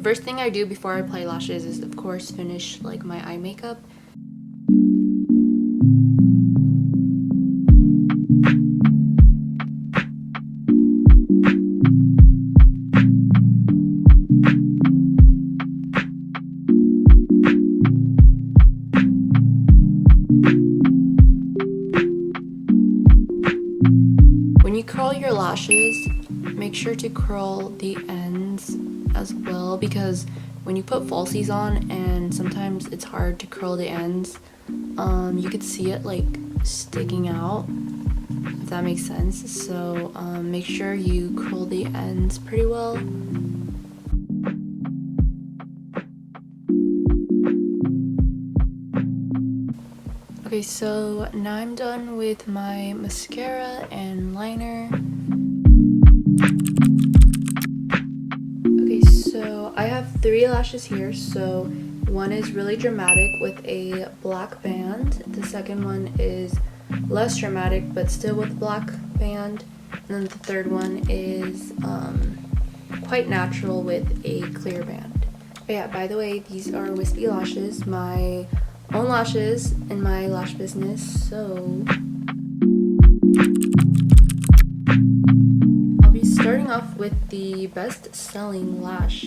The first thing I do before I apply lashes is, of course, finish like my eye makeup. When you curl your lashes, make sure to curl the ends as well, because when you put falsies on and sometimes it's hard to curl the ends, you could see it like sticking out, if that makes sense. So make sure you curl the ends pretty well. Okay, so now I'm done with my mascara and liner. Okay, so I have 3 lashes here. So one is really dramatic with a black band. The second one is less dramatic but still with black band. And then the third one is quite natural with a clear band. But yeah, by the way, these are wispy lashes, my own lashes in my lash business. So I'll be starting off with the best selling lash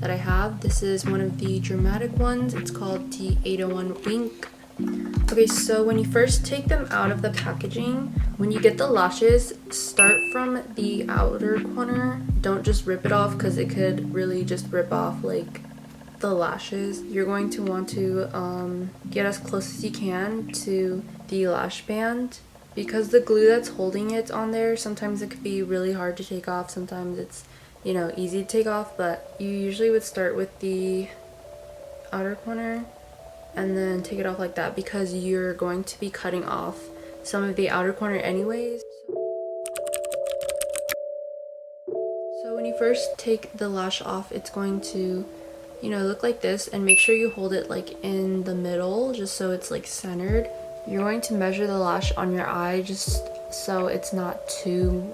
that I have. This is one of the dramatic ones. It's called the 801 Wink. Okay, so when you first take them out of the packaging, when you get the lashes, start from the outer corner. Don't just rip it off, because it could really just rip off like the lashes. You're going to want to get as close as you can to the lash band, because the glue that's holding it on there, sometimes it could be really hard to take off, sometimes it's, you know, easy to take off. But you usually would start with the outer corner and then take it off like that, because you're going to be cutting off some of the outer corner anyways. So when you first take the lash off, it's going to, you know, look like this, and make sure you hold it like in the middle just so it's like centered. You're going to measure the lash on your eye just so it's not too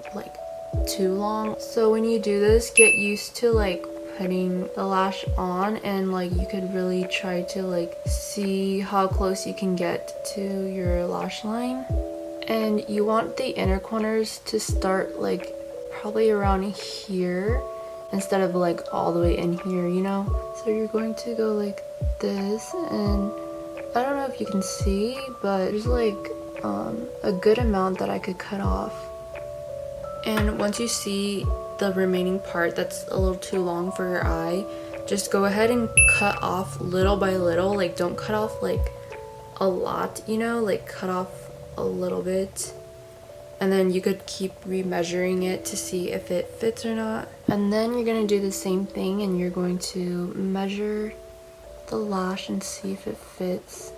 long. So when you do this, get used to like putting the lash on, and like you could really try to like see how close you can get to your lash line. And you want the inner corners to start like probably around here instead of like all the way in here, you know? So you're going to go like this, and I don't know if you can see, but there's like a good amount that I could cut off. And once you see the remaining part that's a little too long for your eye, just go ahead and cut off little by little. Like, don't cut off like a lot, you know, like cut off a little bit, and then you could keep remeasuring it to see if it fits or not. And then you're gonna do the same thing, and you're going to measure the lash and see if it fits.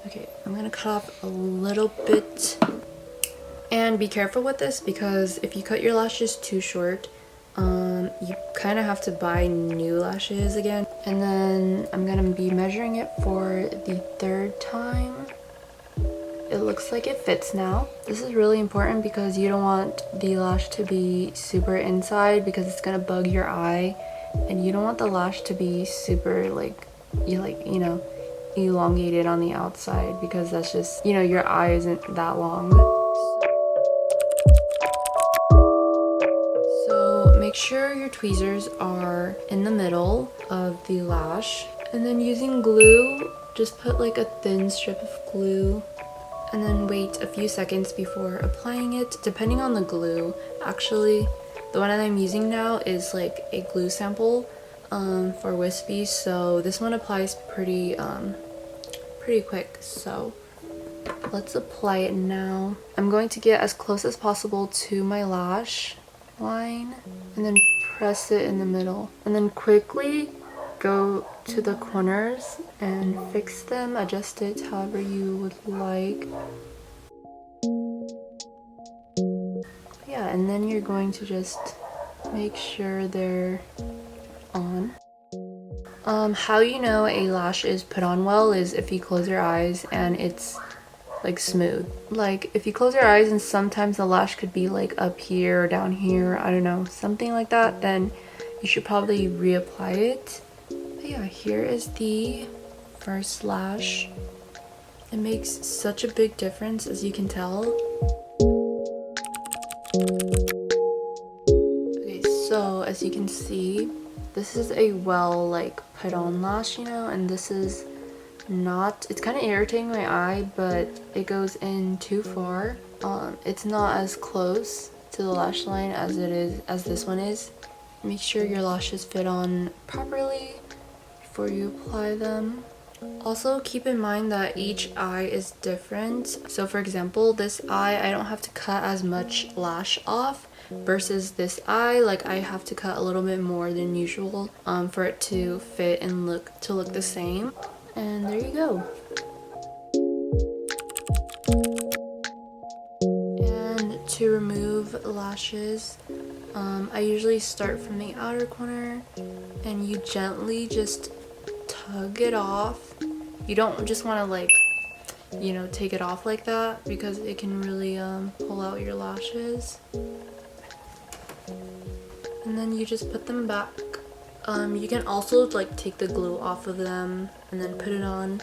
Okay, I'm gonna cut off a little bit. And be careful with this, because if you cut your lashes too short, you kind of have to buy new lashes again. And then I'm gonna be measuring it for the 3rd time. It looks like it fits now. This is really important, because you don't want the lash to be super inside, because it's gonna bug your eye, and you don't want the lash to be super you know, elongated on the outside, because that's just, you know, your eye isn't that long. So make sure your tweezers are in the middle of the lash, and then using glue, just put like a thin strip of glue, and then wait a few seconds before applying it, depending on the glue. Actually, the one that I'm using now is like a glue sample for wispy, so this one applies pretty quick. So let's apply it now. I'm going to get as close as possible to my lash line, and then press it in the middle, and then quickly go to the corners and fix them, adjust it however you would like. Yeah, and then you're going to just make sure they're on. How you know a lash is put on well is if you close your eyes and it's like smooth. Like if you close your eyes and sometimes the lash could be like up here or down here, I don't know, something like that, then you should probably reapply it. But yeah, here is the first lash. It makes such a big difference, as you can tell. Okay, so as you can see, this is a well like put on lash, you know, and this is not, it's kind of irritating my eye, but it goes in too far. It's not as close to the lash line as this one is. Make sure your lashes fit on properly before you apply them. Also, keep in mind that each eye is different. So for example, this eye, I don't have to cut as much lash off versus this eye, like I have to cut a little bit more than usual for it to fit and look the same. And there you go. And to remove lashes, I usually start from the outer corner and you gently just tug it off. You don't just want to like, you know, take it off like that because it can really pull out your lashes. And then you just put them back. You can also like take the glue off of them and then put it on,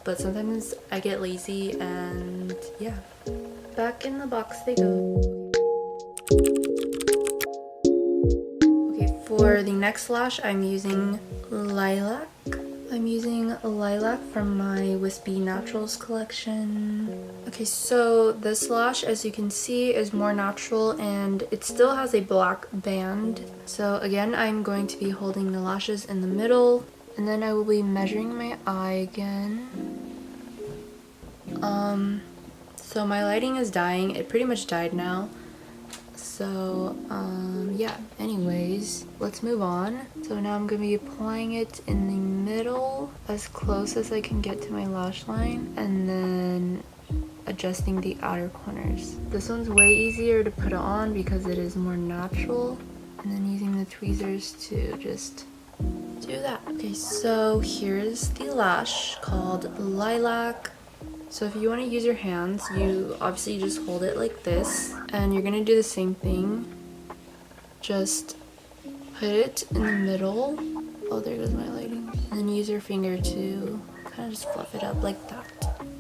but sometimes I get lazy and yeah, back in the box they go. Okay, for the next lash I'm using lilac. I'm using lilac from my Wispie Naturals collection. Okay, so this lash, as you can see, is more natural and it still has a black band. So again, I'm going to be holding the lashes in the middle and then I will be measuring my eye again. So my lighting is dying. It pretty much died now. So yeah, anyways, let's move on. So now I'm gonna be applying it in the middle as close as I can get to my lash line and then adjusting the outer corners. This one's way easier to put on because it is more natural, and then using the tweezers to just do that. Okay, so here's the lash called Lilac. So if you want to use your hands, you obviously just hold it like this, and you're gonna do the same thing. Just put it in the middle. Oh, there goes my lighting. And then use your finger to kind of just fluff it up like that.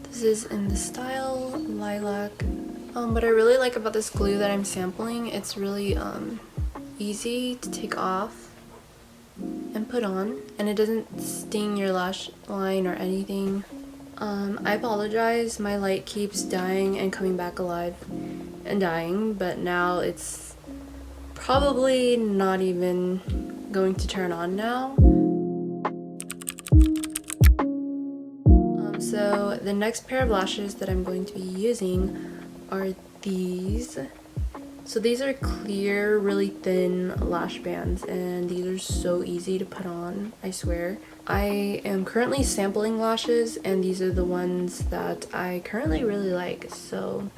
This is in the style Lilac. What I really like about this glue that I'm sampling, it's really easy to take off and put on, and it doesn't sting your lash line or anything. I apologize, my light keeps dying and coming back alive and dying, but now it's probably not even going to turn on now. So the next pair of lashes that I'm going to be using are these. So these are clear, really thin lash bands, and these are so easy to put on, I swear. I am currently sampling lashes, and these are the ones that I currently really like. So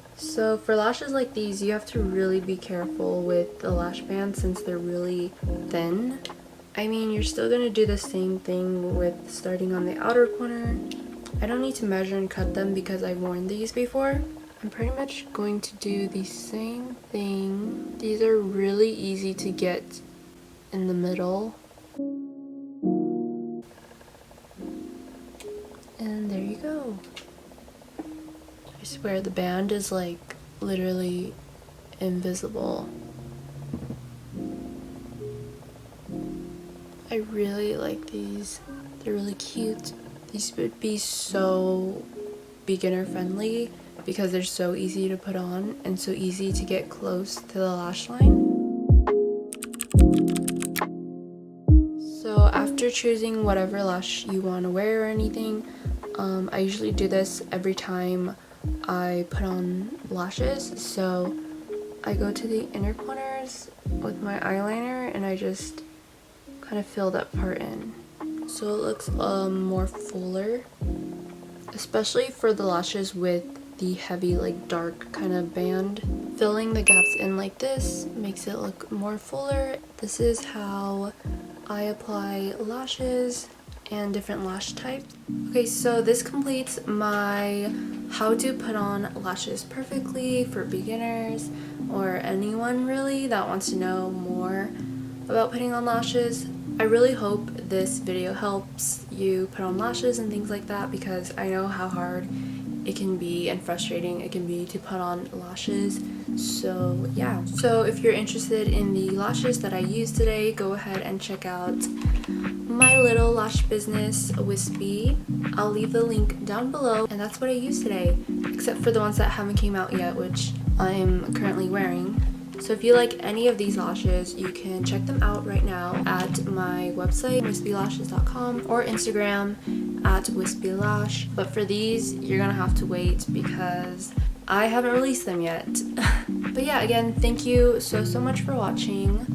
for lashes like these, you have to really be careful with the lash bands since they're really thin. I mean, you're still gonna do the same thing with starting on the outer corner. I don't need to measure and cut them because I've worn these before. I'm pretty much going to do the same thing. These are really easy to get in the middle. And there you go. I swear the band is like literally invisible. I really like these. They're really cute. These would be so beginner friendly because they're so easy to put on and so easy to get close to the lash line. So after choosing whatever lash you want to wear or anything, I usually do this every time I put on lashes. So I go to the inner corners with my eyeliner and I just kind of fill that part in. So it looks more fuller, especially for the lashes with the heavy like dark kind of band. Filling the gaps in like this makes it look more fuller. This is how I apply lashes and different lash types. Okay, so this completes my how to put on lashes perfectly for beginners or anyone really that wants to know more about putting on lashes. I really hope this video helps you put on lashes and things like that, because I know how hard it can be and frustrating it can be to put on lashes. So yeah, so if you're interested in the lashes that I used today, go ahead and check out my little lash business, Wispie. I'll leave the link down below, and that's what I used today, except for the ones that haven't came out yet, which I'm currently wearing. So if you like any of these lashes, you can check them out right now at my website, wispielashes.com, or Instagram at wispielash. But for these, you're gonna have to wait because I haven't released them yet. But yeah, again, thank you so much for watching.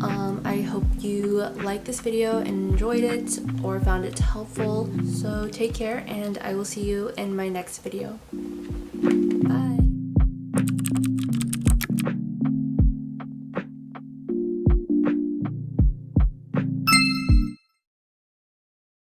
I hope you liked this video and enjoyed it or found it helpful. So take care, and I will see you in my next video.